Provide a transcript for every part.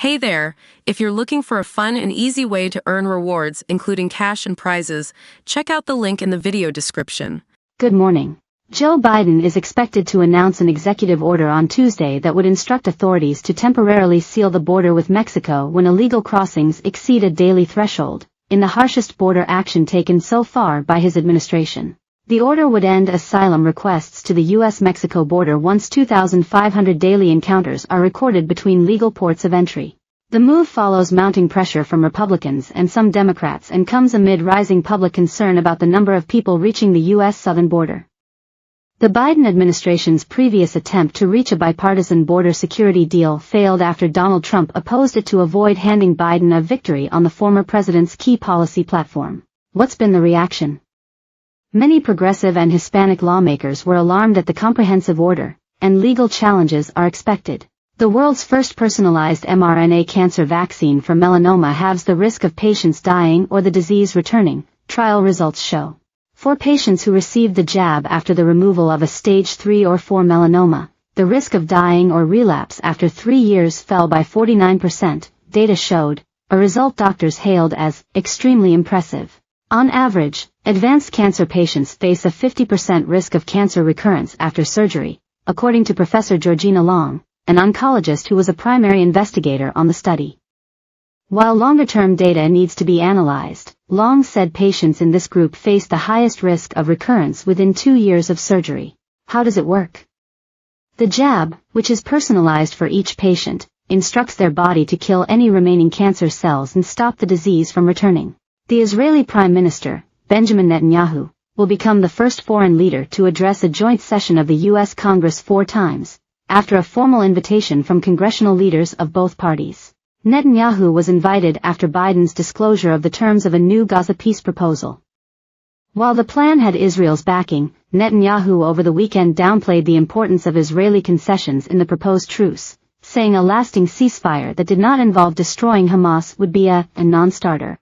Hey there! If you're looking for a fun and easy way to earn rewards, including cash and prizes, check out the link in the video description. Good morning. Joe Biden is expected to announce an executive order on Tuesday that would instruct authorities to temporarily seal the border with Mexico when illegal crossings exceed a daily threshold, in the harshest border action taken so far by his administration. The order would end asylum requests to the U.S.-Mexico border once 2,500 daily encounters are recorded between legal ports of entry. The move follows mounting pressure from Republicans and some Democrats and comes amid rising public concern about the number of people reaching the U.S. southern border. The Biden administration's previous attempt to reach a bipartisan border security deal failed after Donald Trump opposed it to avoid handing Biden a victory on the former president's key policy platform. What's been the reaction? Many progressive and Hispanic lawmakers were alarmed at the comprehensive order, and legal challenges are expected. The world's first personalized mRNA cancer vaccine for melanoma halves the risk of patients dying or the disease returning, trial results show. For patients who received the jab after the removal of a stage 3 or 4 melanoma, the risk of dying or relapse after 3 years fell by 49%, data showed, a result doctors hailed as extremely impressive. On average, advanced cancer patients face a 50% risk of cancer recurrence after surgery, according to Professor Georgina Long, an oncologist who was a primary investigator on the study. While longer-term data needs to be analyzed, Long said patients in this group face the highest risk of recurrence within 2 years of surgery. How does it work? The jab, which is personalized for each patient, instructs their body to kill any remaining cancer cells and stop the disease from returning. The Israeli Prime Minister, Benjamin Netanyahu, will become the first foreign leader to address a joint session of the U.S. Congress 4 times, after a formal invitation from congressional leaders of both parties. Netanyahu was invited after Biden's disclosure of the terms of a new Gaza peace proposal. While the plan had Israel's backing, Netanyahu over the weekend downplayed the importance of Israeli concessions in the proposed truce, saying a lasting ceasefire that did not involve destroying Hamas would be a non-starter.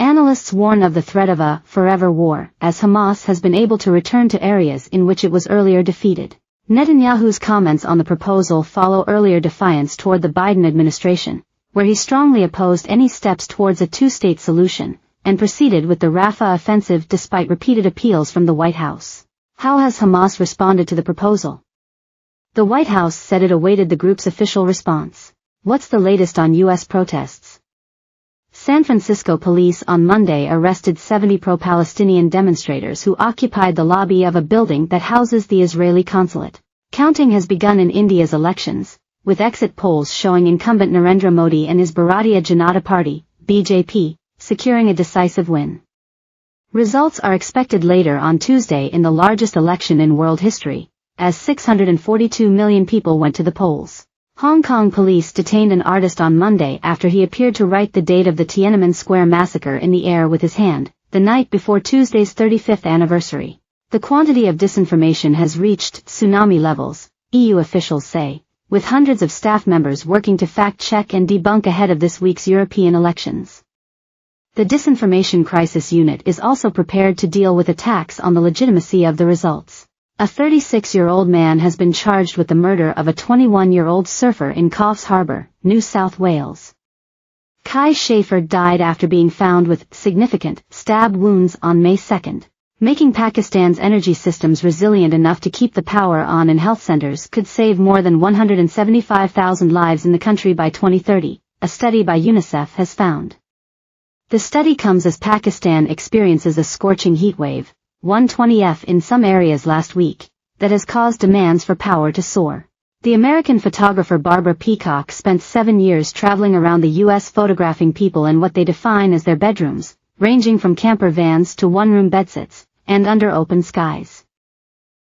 Analysts warn of the threat of a forever war, as Hamas has been able to return to areas in which it was earlier defeated. Netanyahu's comments on the proposal follow earlier defiance toward the Biden administration, where he strongly opposed any steps towards a two-state solution, and proceeded with the Rafah offensive despite repeated appeals from the White House. How has Hamas responded to the proposal? The White House said it awaited the group's official response. What's the latest on U.S. protests? San Francisco police on Monday arrested 70 pro-Palestinian demonstrators who occupied the lobby of a building that houses the Israeli consulate. Counting has begun in India's elections, with exit polls showing incumbent Narendra Modi and his Bharatiya Janata Party, BJP, securing a decisive win. Results are expected later on Tuesday in the largest election in world history, as 642 million people went to the polls. Hong Kong police detained an artist on Monday after he appeared to write the date of the Tiananmen Square massacre in the air with his hand, the night before Tuesday's 35th anniversary. The quantity of disinformation has reached tsunami levels, EU officials say, with hundreds of staff members working to fact-check and debunk ahead of this week's European elections. The Disinformation Crisis Unit is also prepared to deal with attacks on the legitimacy of the results. A 36-year-old man has been charged with the murder of a 21-year-old surfer in Coffs Harbour, New South Wales. Kai Schaefer died after being found with significant stab wounds on May 2. Making Pakistan's energy systems resilient enough to keep the power on in health centers could save more than 175,000 lives in the country by 2030, a study by UNICEF has found. The study comes as Pakistan experiences a scorching heatwave, 120°F in some areas last week, that has caused demands for power to soar. The American photographer Barbara Peacock spent 7 years traveling around the U.S. photographing people in what they define as their bedrooms, ranging from camper vans to one-room bedsits, and under open skies.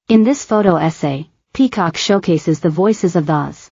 In this photo essay, Peacock showcases the voices of those